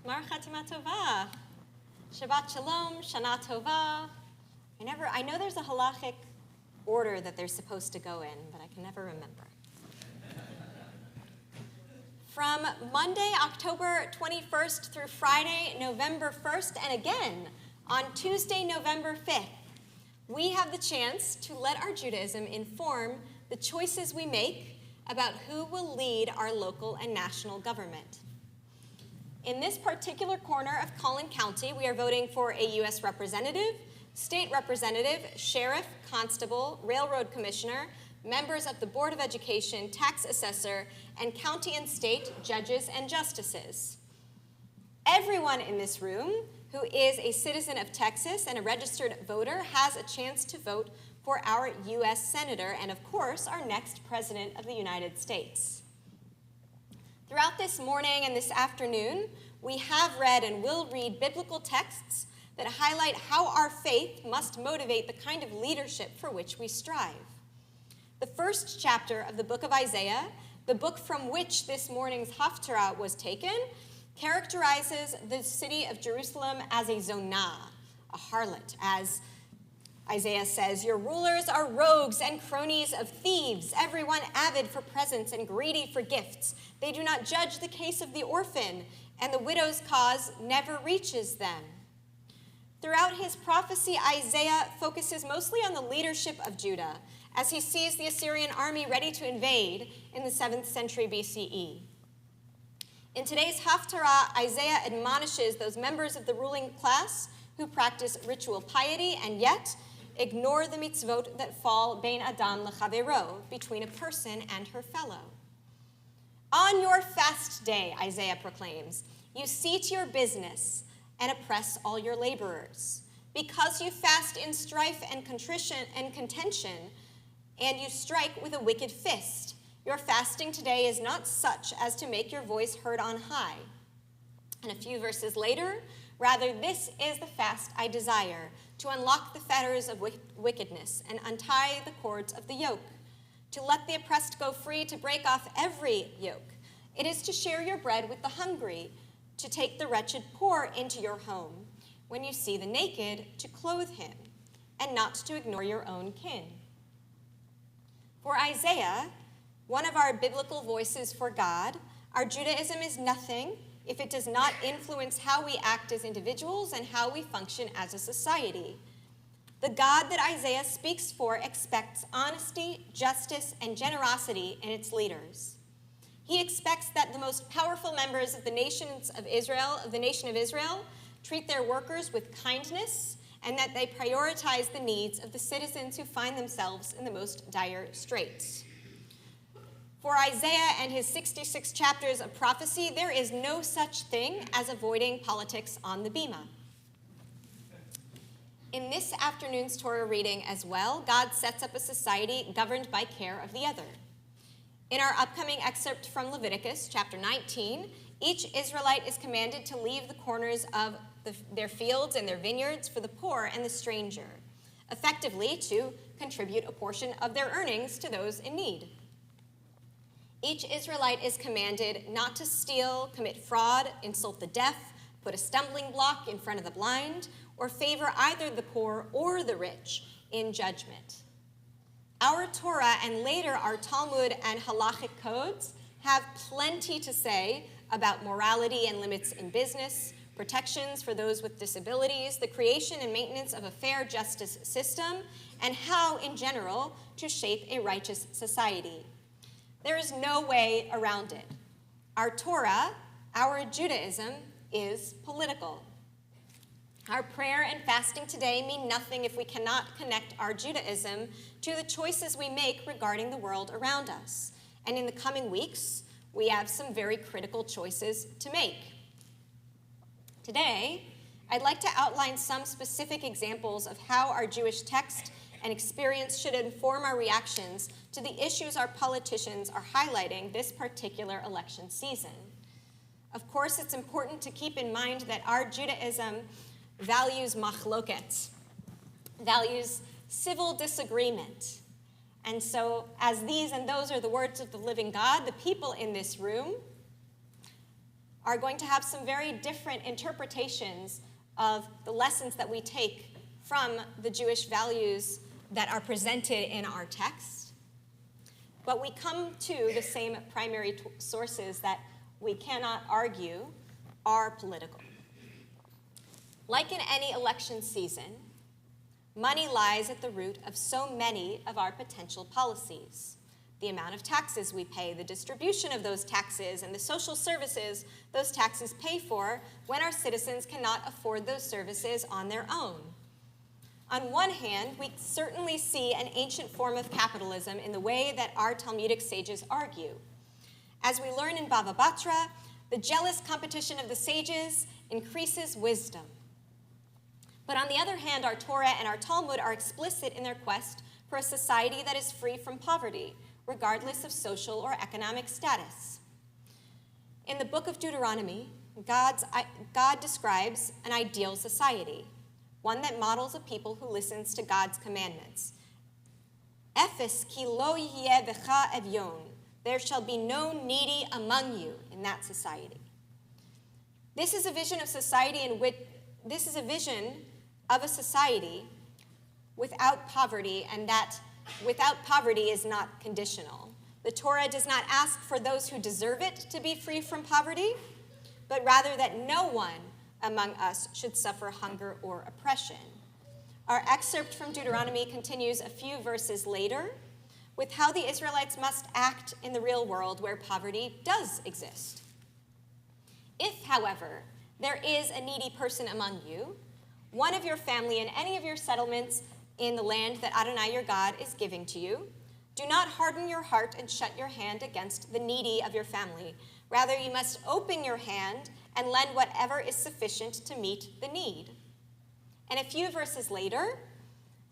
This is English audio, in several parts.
Mar Chatima Tova. Shabbat Shalom, Shana Tova. I know there's a halachic order that they're supposed to go in, but I can never remember. From Monday, October 21st through Friday, November 1st, and again on Tuesday, November 5th, we have the chance to let our Judaism inform the choices we make about who will lead our local and national government. In this particular corner of Collin County, we are voting for a U.S. representative, state representative, sheriff, constable, railroad commissioner, members of the Board of Education, tax assessor, and county and state judges and justices. Everyone in this room who is a citizen of Texas and a registered voter has a chance to vote for our U.S. Senator and, of course, our next President of the United States. Throughout this morning and this afternoon, we have read and will read biblical texts that highlight how our faith must motivate the kind of leadership for which we strive. The first chapter of the book of Isaiah, the book from which this morning's Haftarah was taken, characterizes the city of Jerusalem as a zonah, a harlot, as Isaiah says, "Your rulers are rogues and cronies of thieves, everyone avid for presents and greedy for gifts. They do not judge the case of the orphan, and the widow's cause never reaches them." Throughout his prophecy, Isaiah focuses mostly on the leadership of Judah as he sees the Assyrian army ready to invade in the 7th century BCE. In today's Haftarah, Isaiah admonishes those members of the ruling class who practice ritual piety and yet ignore the mitzvot that fall bein adam lechavero, between a person and her fellow. On your fast day, Isaiah proclaims, you see to your business and oppress all your laborers. Because you fast in strife and contrition and contention, and you strike with a wicked fist, your fasting today is not such as to make your voice heard on high. And a few verses later, rather, this is the fast I desire, to unlock the fetters of wickedness and untie the cords of the yoke, to let the oppressed go free, to break off every yoke. It is to share your bread with the hungry, to take the wretched poor into your home. When you see the naked, to clothe him, and not to ignore your own kin. For Isaiah, one of our biblical voices for God, our Judaism is nothing if it does not influence how we act as individuals and how we function as a society. The God that Isaiah speaks for expects honesty, justice, and generosity in its leaders. He expects that the most powerful members of the nation of Israel, treat their workers with kindness, and that they prioritize the needs of the citizens who find themselves in the most dire straits. For Isaiah and his 66 chapters of prophecy, there is no such thing as avoiding politics on the bima. In this afternoon's Torah reading as well, God sets up a society governed by care of the other. In our upcoming excerpt from Leviticus, chapter 19, each Israelite is commanded to leave the corners of their fields and their vineyards for the poor and the stranger, effectively to contribute a portion of their earnings to those in need. Each Israelite is commanded not to steal, commit fraud, insult the deaf, put a stumbling block in front of the blind, or favor either the poor or the rich in judgment. Our Torah and later our Talmud and halachic codes have plenty to say about morality and limits in business, protections for those with disabilities, the creation and maintenance of a fair justice system, and how, in general, to shape a righteous society. There is no way around it. Our Torah, our Judaism, is political. Our prayer and fasting today mean nothing if we cannot connect our Judaism to the choices we make regarding the world around us. And in the coming weeks, we have some very critical choices to make. Today, I'd like to outline some specific examples of how our Jewish text and experience should inform our reactions to the issues our politicians are highlighting this particular election season. Of course, it's important to keep in mind that our Judaism values machloket, values civil disagreement. And so, as these and those are the words of the living God, the people in this room are going to have some very different interpretations of the lessons that we take from the Jewish values that are presented in our text. But we come to the same primary sources that we cannot argue are political. Like in any election season, money lies at the root of so many of our potential policies. The amount of taxes we pay, the distribution of those taxes, and the social services those taxes pay for when our citizens cannot afford those services on their own. On one hand, we certainly see an ancient form of capitalism in the way that our Talmudic sages argue. As we learn in Bava Batra, the jealous competition of the sages increases wisdom. But on the other hand, our Torah and our Talmud are explicit in their quest for a society that is free from poverty, regardless of social or economic status. In the book of Deuteronomy, God describes an ideal society, one that models a people who listens to God's commandments. Ephes ki lo yeh v'cha evyon. There shall be no needy among you in that society. This is a vision of a society without poverty, and that without poverty is not conditional. The Torah does not ask for those who deserve it to be free from poverty, but rather that no one among us should suffer hunger or oppression. Our excerpt from Deuteronomy continues a few verses later with how the Israelites must act in the real world where poverty does exist. If, however, there is a needy person among you, one of your family in any of your settlements in the land that Adonai your God is giving to you, do not harden your heart and shut your hand against the needy of your family. Rather, you must open your hand and lend whatever is sufficient to meet the need. And a few verses later,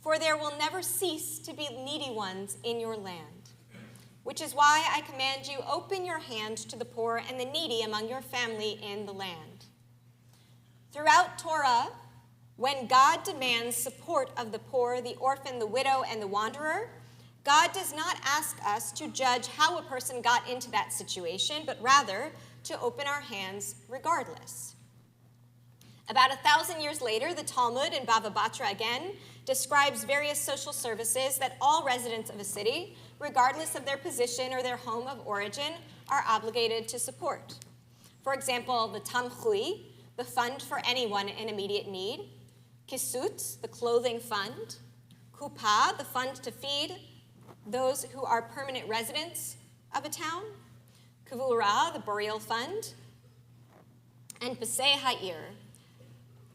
for there will never cease to be needy ones in your land, which is why I command you, open your hand to the poor and the needy among your family in the land. Throughout Torah, when God demands support of the poor, the orphan, the widow, and the wanderer, God does not ask us to judge how a person got into that situation, but rather to open our hands regardless. About 1,000 years later, the Talmud in Bava Batra again describes various social services that all residents of a city, regardless of their position or their home of origin, are obligated to support. For example, the Tamchui, the fund for anyone in immediate need; Kisut, the clothing fund; Kupa, the fund to feed those who are permanent residents of a town; Kavura, the burial fund; and Pesei Ha'ir,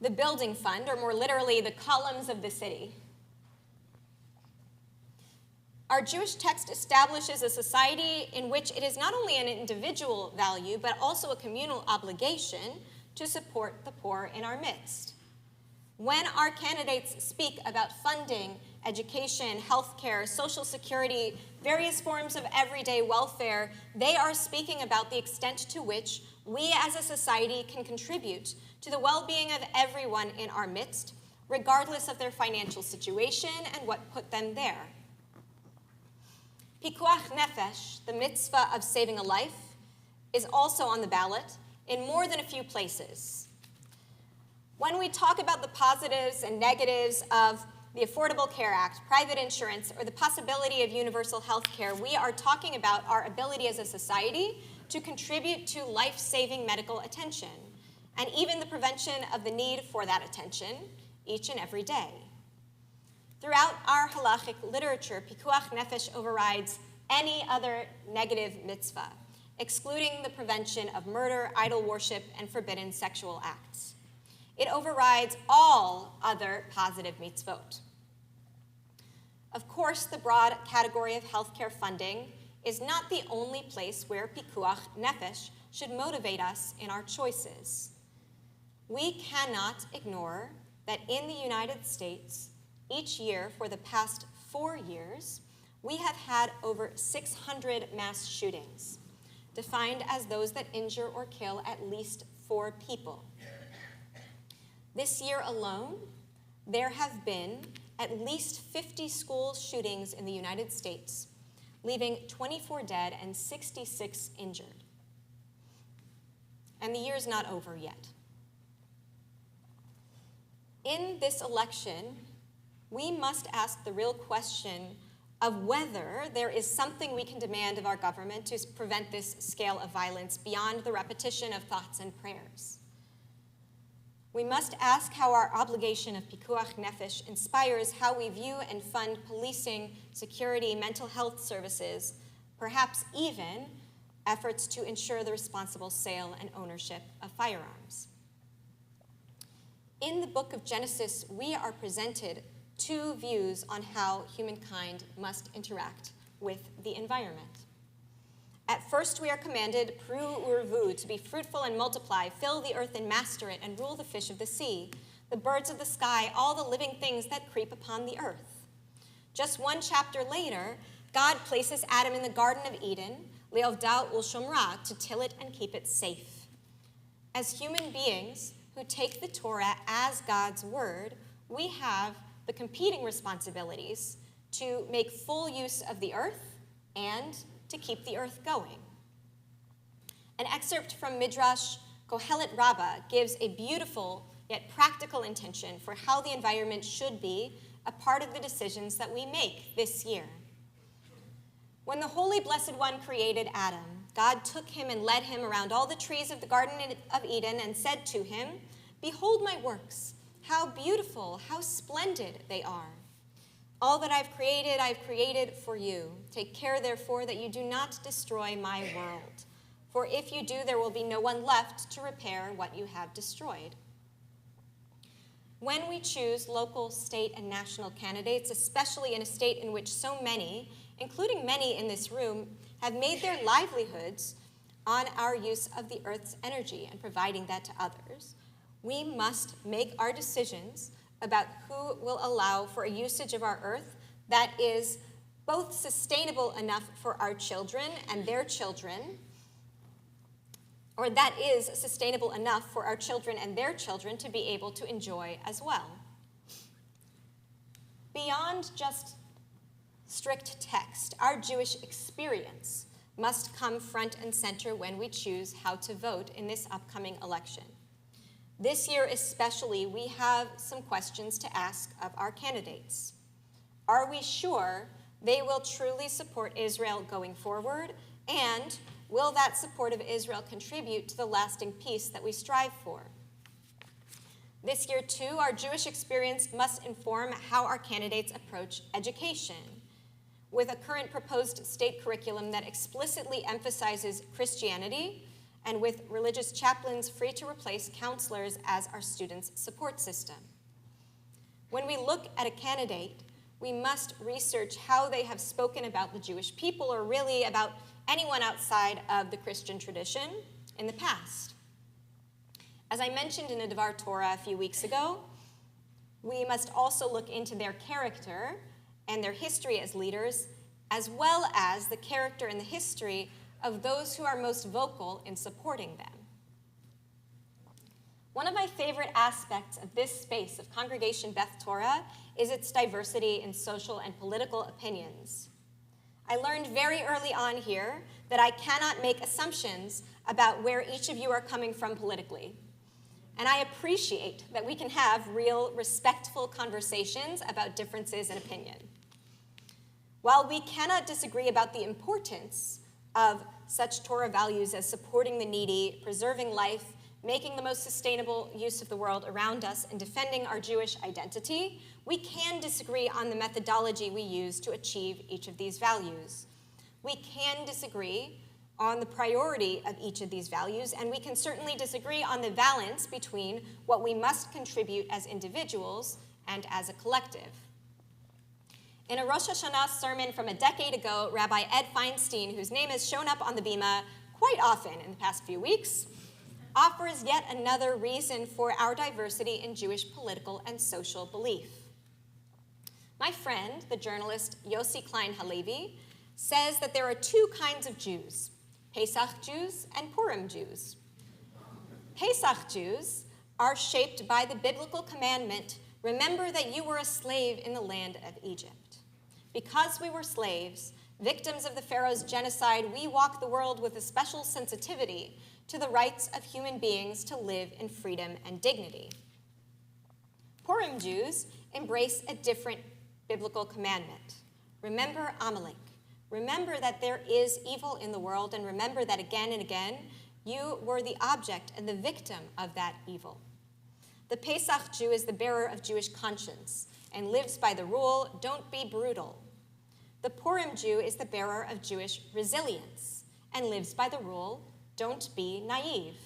the building fund, or more literally, the columns of the city. Our Jewish text establishes a society in which it is not only an individual value, but also a communal obligation to support the poor in our midst. When our candidates speak about funding education, healthcare, social security, various forms of everyday welfare, they are speaking about the extent to which we as a society can contribute to the well-being of everyone in our midst, regardless of their financial situation and what put them there. Pikuach nefesh, the mitzvah of saving a life, is also on the ballot in more than a few places. When we talk about the positives and negatives of the Affordable Care Act, private insurance, or the possibility of universal health care, we are talking about our ability as a society to contribute to life-saving medical attention, and even the prevention of the need for that attention each and every day. Throughout our halachic literature, pikuach nefesh overrides any other negative mitzvah, excluding the prevention of murder, idol worship, and forbidden sexual acts. It overrides all other positive mitzvot. Of course, the broad category of healthcare funding is not the only place where pikuach nefesh should motivate us in our choices. We cannot ignore that in the United States, each year for the past 4 years, we have had over 600 mass shootings, defined as those that injure or kill at least 4 people. This year alone, there have been at least 50 school shootings in the United States, leaving 24 dead and 66 injured. and the year's not over yet. In this election, we must ask the real question of whether there is something we can demand of our government to prevent this scale of violence beyond the repetition of thoughts and prayers. We must ask how our obligation of pikuach nefesh inspires how we view and fund policing, security, mental health services, perhaps even efforts to ensure the responsible sale and ownership of firearms. In the book of Genesis, we are presented two views on how humankind must interact with the environment. At first, we are commanded, pru urvu, to be fruitful and multiply, fill the earth and master it, and rule the fish of the sea, the birds of the sky, all the living things that creep upon the earth. Just one chapter later, God places Adam in the Garden of Eden, le'ovda ulshomra, to till it and keep it safe. As human beings who take the Torah as God's word, we have the competing responsibilities to make full use of the earth and to keep the earth going. An excerpt from Midrash Kohelet Rabbah gives a beautiful yet practical intention for how the environment should be a part of the decisions that we make this year. When the Holy Blessed One created Adam, God took him and led him around all the trees of the Garden of Eden and said to him, "Behold my works, how beautiful, how splendid they are. All that I've created for you. Take care, therefore, that you do not destroy my world. For if you do, there will be no one left to repair what you have destroyed." When we choose local, state, and national candidates, especially in a state in which so many, including many in this room, have made their livelihoods on our use of the earth's energy and providing that to others, we must make our decisions about who will allow for a usage of our earth that is both sustainable enough for our children and their children, or that is sustainable enough for our children and their children to be able to enjoy as well. Beyond just strict text, our Jewish experience must come front and center when we choose how to vote in this upcoming election. This year especially, we have some questions to ask of our candidates. Are we sure they will truly support Israel going forward? And will that support of Israel contribute to the lasting peace that we strive for? This year, too, our Jewish experience must inform how our candidates approach education. With a current proposed state curriculum that explicitly emphasizes Christianity, and with religious chaplains free to replace counselors as our students' support system. When we look at a candidate, we must research how they have spoken about the Jewish people, or really about anyone outside of the Christian tradition in the past. As I mentioned in a Devar Torah a few weeks ago, we must also look into their character and their history as leaders, as well as the character and the history of those who are most vocal in supporting them. One of my favorite aspects of this space of Congregation Beth Torah is its diversity in social and political opinions. I learned very early on here that I cannot make assumptions about where each of you are coming from politically. And I appreciate that we can have real, respectful conversations about differences in opinion. While we cannot disagree about the importance of such Torah values as supporting the needy, preserving life, making the most sustainable use of the world around us, and defending our Jewish identity, we can disagree on the methodology we use to achieve each of these values. We can disagree on the priority of each of these values, and we can certainly disagree on the balance between what we must contribute as individuals and as a collective. In a Rosh Hashanah sermon from a decade ago, Rabbi Ed Feinstein, whose name has shown up on the bima quite often in the past few weeks, offers yet another reason for our diversity in Jewish political and social belief. My friend, the journalist Yossi Klein Halevi, says that there are two kinds of Jews, Pesach Jews and Purim Jews. Pesach Jews are shaped by the biblical commandment, "Remember that you were a slave in the land of Egypt." Because we were slaves, victims of the Pharaoh's genocide, we walk the world with a special sensitivity to the rights of human beings to live in freedom and dignity. Purim Jews embrace a different biblical commandment. Remember Amalek. Remember that there is evil in the world, and remember that again and again, you were the object and the victim of that evil. The Pesach Jew is the bearer of Jewish conscience and lives by the rule, don't be brutal. The Purim Jew is the bearer of Jewish resilience and lives by the rule, don't be naive.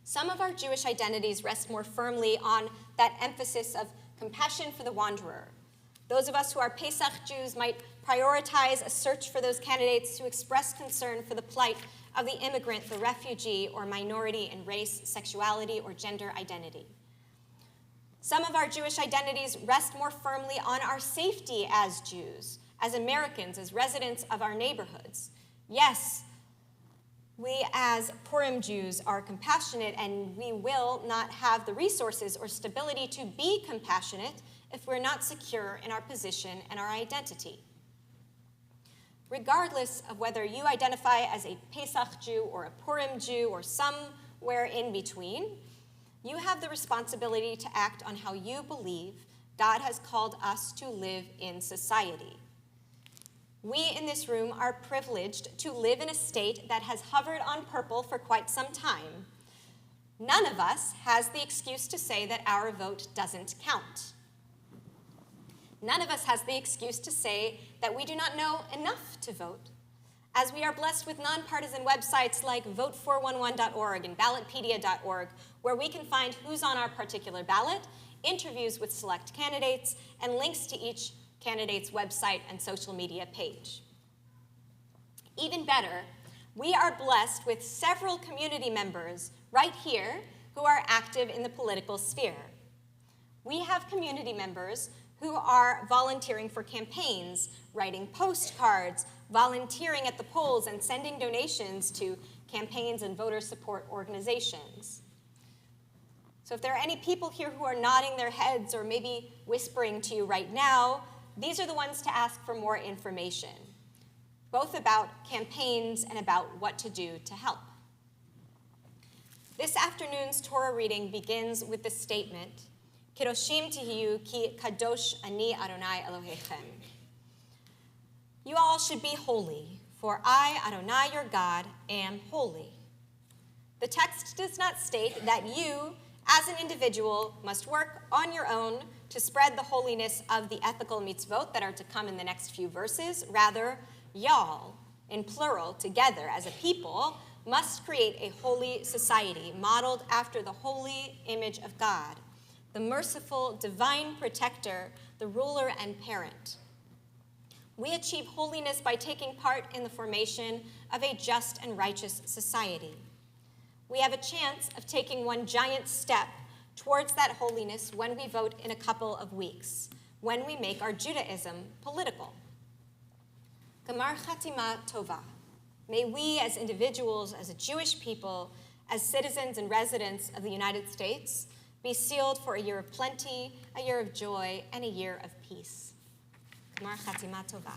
Some of our Jewish identities rest more firmly on that emphasis of compassion for the wanderer. Those of us who are Pesach Jews might prioritize a search for those candidates who express concern for the plight of the immigrant, the refugee, or minority in race, sexuality, or gender identity. Some of our Jewish identities rest more firmly on our safety as Jews, as Americans, as residents of our neighborhoods. Yes, we as Purim Jews are compassionate, and we will not have the resources or stability to be compassionate if we're not secure in our position and our identity. Regardless of whether you identify as a Pesach Jew or a Purim Jew or somewhere in between, you have the responsibility to act on how you believe God has called us to live in society. We in this room are privileged to live in a state that has hovered on purple for quite some time. None of us has the excuse to say that our vote doesn't count. None of us has the excuse to say that we do not know enough to vote, as we are blessed with nonpartisan websites like vote411.org and ballotpedia.org, where we can find who's on our particular ballot, interviews with select candidates, and links to each candidate's website and social media page. Even better, we are blessed with several community members right here who are active in the political sphere. We have community members who are volunteering for campaigns, writing postcards, volunteering at the polls, and sending donations to campaigns and voter support organizations. So if there are any people here who are nodding their heads or maybe whispering to you right now, these are the ones to ask for more information, both about campaigns and about what to do to help. This afternoon's Torah reading begins with the statement, Kedoshim tihiyu ki kadosh ani Adonai Elohechem. You all should be holy, for I, Adonai your God, am holy. The text does not state that you, as an individual, must work on your own to spread the holiness of the ethical mitzvot that are to come in the next few verses. Rather, y'all, in plural, together as a people, must create a holy society modeled after the holy image of God, the merciful, divine protector, the ruler and parent. We achieve holiness by taking part in the formation of a just and righteous society. We have a chance of taking one giant step towards that holiness when we vote in a couple of weeks, when we make our Judaism political. Gamar Chatima Tova. May we as individuals, as a Jewish people, as citizens and residents of the United States, be sealed for a year of plenty, a year of joy, and a year of peace. Gamar Chatima Tova.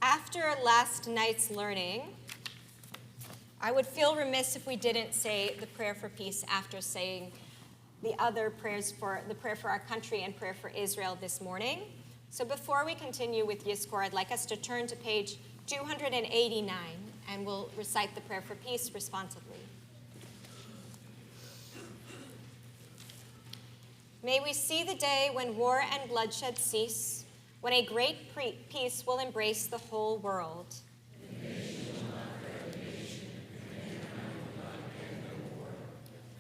After last night's learning, I would feel remiss if we didn't say the prayer for peace after saying the other prayers for the prayer for our country and prayer for Israel this morning. So before we continue with Yizkor, I'd like us to turn to page 289, and we'll recite the prayer for peace responsively. May we see the day when war and bloodshed cease, when a great peace will embrace the whole world.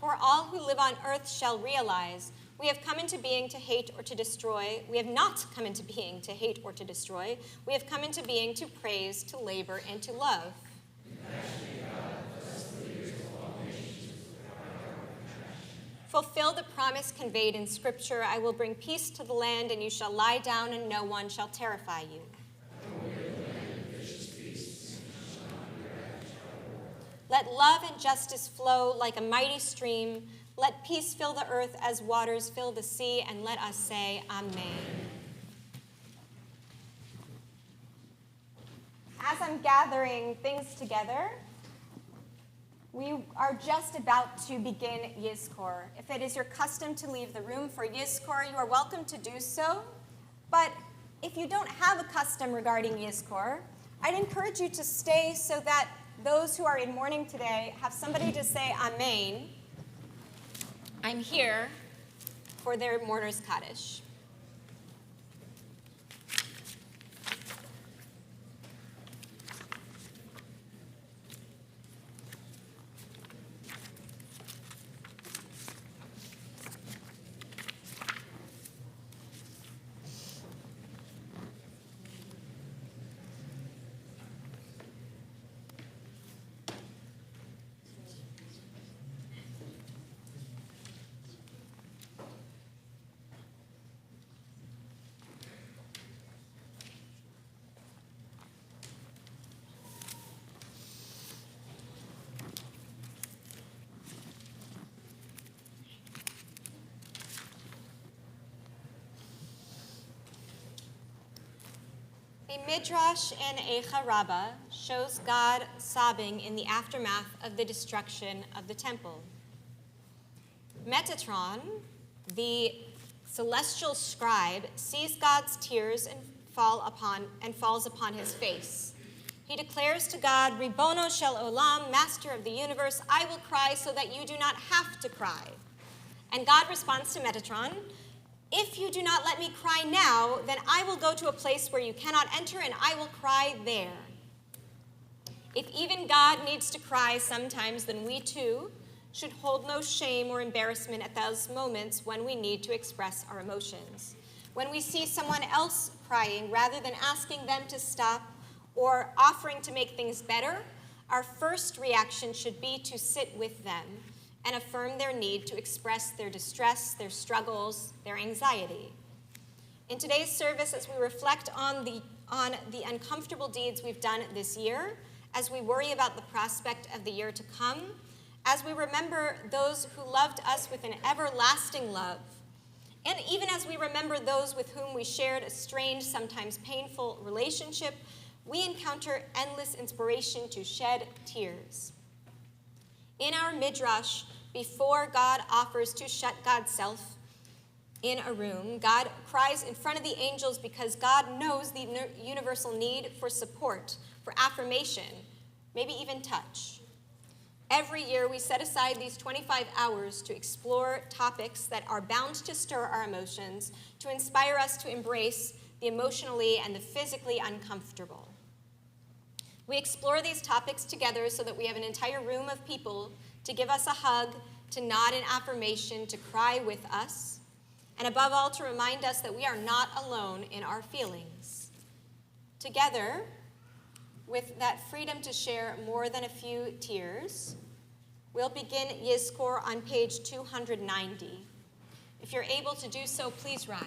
For all who live on earth shall realize we have come into being to hate or to destroy. We have not come into being to hate or to destroy. We have come into being to praise, to labor, and to love. Fulfill the promise conveyed in Scripture, I will bring peace to the land, and you shall lie down, and no one shall terrify you. Let love and justice flow like a mighty stream. Let peace fill the earth as waters fill the sea, and let us say Amen. As I'm gathering things together, we are just about to begin Yizkor. If it is your custom to leave the room for Yizkor, you are welcome to do so. But if you don't have a custom regarding Yizkor, I'd encourage you to stay so that those who are in mourning today have somebody to say Amen. I'm here for their mourner's Kaddish. A midrash in Eicha Rabbah shows God sobbing in the aftermath of the destruction of the temple. Metatron, the celestial scribe, sees God's tears and falls upon his face. He declares to God, Ribono shel olam, master of the universe, I will cry so that you do not have to cry. And God responds to Metatron, if you do not let me cry now, then I will go to a place where you cannot enter, and I will cry there. If even God needs to cry sometimes, then we too should hold no shame or embarrassment at those moments when we need to express our emotions. When we see someone else crying, rather than asking them to stop or offering to make things better, our first reaction should be to sit with them and affirm their need to express their distress, their struggles, their anxiety. In today's service, as we reflect on the uncomfortable deeds we've done this year, as we worry about the prospect of the year to come, as we remember those who loved us with an everlasting love, and even as we remember those with whom we shared a strange, sometimes painful relationship, we encounter endless inspiration to shed tears. In our midrash, before God offers to shut God's self in a room, God cries in front of the angels because God knows the universal need for support, for affirmation, maybe even touch. Every year we set aside these 25 hours to explore topics that are bound to stir our emotions, to inspire us to embrace the emotionally and the physically uncomfortable. We explore these topics together so that we have an entire room of people to give us a hug, to nod in affirmation, to cry with us, and above all, to remind us that we are not alone in our feelings. Together, with that freedom to share more than a few tears, we'll begin Yizkor on page 290. If you're able to do so, please rise.